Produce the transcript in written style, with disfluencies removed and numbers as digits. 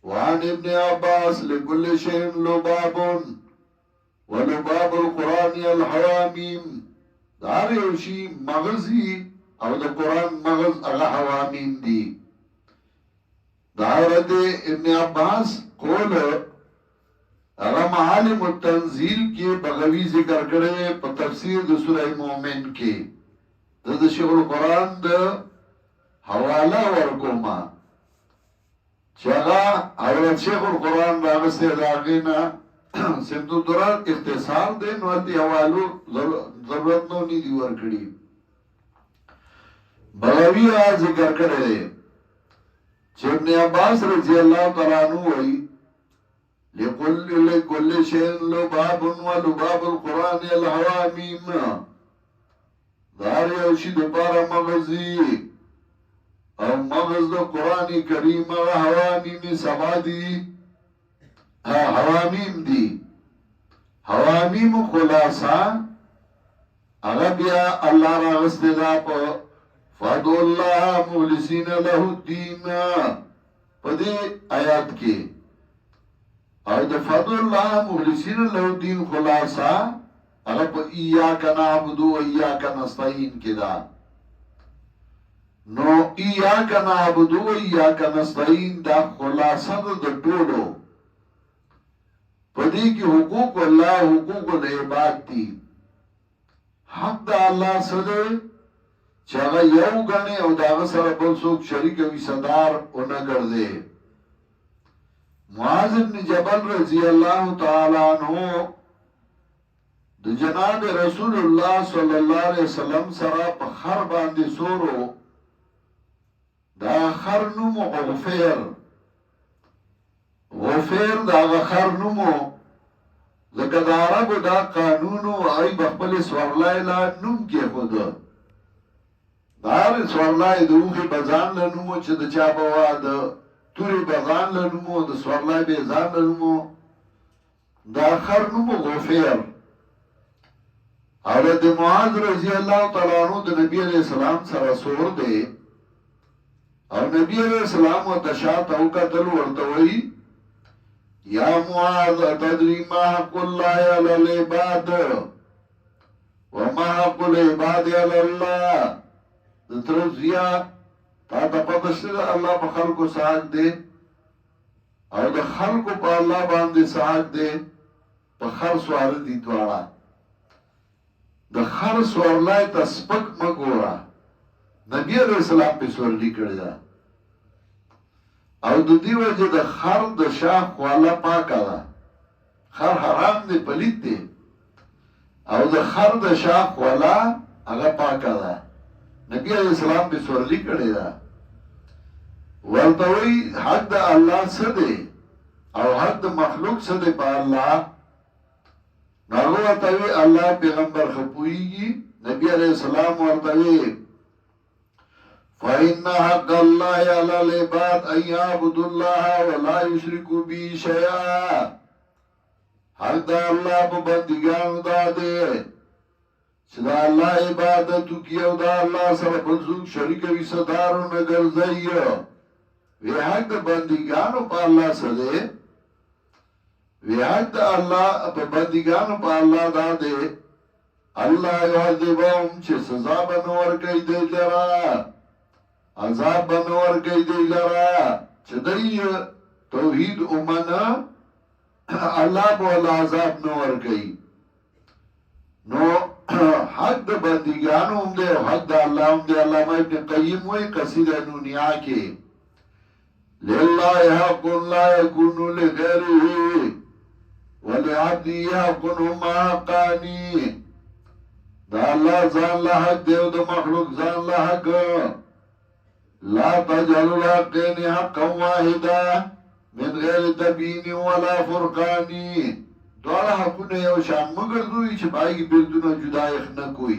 وعن ابن عباس لكل شيء لباب ولباب القرآن الحوامیم دار یوشی مغزی او دا قرآن مغز اغا حوامیم دی. دا حضرت ابن عباس قول اغا معالم التنزیل کی بغوی ذکر کرے پا تفسیر دا سورہ مومن کی دا شیخ القرآن دا حوالہ ورکوما چاگا حضرت شیخ القرآن راغستے داغینا سمت الدرار اختصار دے نواتی حوالو ضرورت نو نی دیور کری بغوی آج ذکر کرے چه ابن عباس رضی اللہ تعالیٰ عنہ وئی لکل شین لباب و لباب القرآن الحوامیم دار یوشی دپارا مغزی او مغز دا قرآن کریم و حوامیم سبا دی حوامیم دی حوامیم خلاصا اغا بیا اللہ راغست دا پا فادو اللہ مخلصین له الدین پدی آیات کی او دا فادو اللہ مخلصین له الدین خلاصا اغا پا ایاکا نعبدو و ایاکا نستعین کی دا نو ایاکا نعبدو و ایاکا نستعین دا خلاصا دا ٹولو پدی کی حقوق اللہ حقوق العباد دی حق دا اللہ صدر چاگا یو گنے او داغ سر بل سوک شریک وی صدار او نگر دے. معاذ بن جبل رضی اللہ تعالیٰ عنہ دو جناب رسول اللہ صلی اللہ علیہ وسلم سرا پا خر باندی سورو دا خر نمو غفیر غفیر دا خر نمو لکه دا عربو دا قانونو آئی بخبل سورلائلہ نم کی خود دار سورلای د اوخي بزان لنمو چې د چا بوا د توري بزان لنمو د سورلای به ځان لنمو دا خر نمو غفیر او د معاذ رضی الله تعالی عنہ د نبی علیہ السلام سره سور دی او نبی علیہ السلام او تشات او قتل ورته وی یا معاذ تدری ما حق الله علی العباد وما حق العباد علی الله د ترزیا تا ته پدشل الله په خلکو ساج دے او د خلکو په الله باندې ساج دے په خر سوار دي دواړه د خر سوارلای تسپک مګورا نبی علیہ السلام په سورلی کړی دا او د دې وجه د خر د شاخ والا پاکا دا خر حرام دی پلیت دی او د خر د شاخ والا هغه پاکا دا نبی علیہ السلام پہ سورلی کردے دا ورطوئی حق دا اللہ سدے او حق دا مخلوق سدے پا اللہ ناغو ورطوئی اللہ پیغمبر خپوئی گی نبی علیہ السلام ورطوئی فَإِنَّ حَقَّ اللَّهِ عَلَى الْعِبَادِ أَن يَعْبُدُوا اللَّهَ وَلَا يُشْرِكُوا بِهِ شَيْئًا حق دا اللہ پا بندگان دا دے چدا اللہ عبادتو کی او دا اللہ سر بلزوک شریک وی صدارو نگر زیو وی حق دا بندگانو پا اللہ سدے وی حق دا اللہ پا بندگانو پا اللہ دا دے اللہ یعذبهم چه سزا بنور کئی دے لرا عذاب بنور کئی دے لرا چه دی توحید امنا اللہ بولا عذاب نور کئی نو حق دا بندگانو ہم دے حق دا اللہ ہم دے علامہ ابن قیم ہوئی قصید نونیا کے لِلَّهِ حَقٌ لَا يَكُنُ لِغَيْرِهِ وَلِعَبْدِهِ حَقٌ هُمَا حَقَّانِ دا اللہ زان لا حق دے و دا مخلوق زان لا حق لا تجعل الحقین حقا واحدا من غیر تبین ولا فرقانی دوارا حقونه یو شان مگر دوی چه بائی کی بیردونه جدایخ نکوئی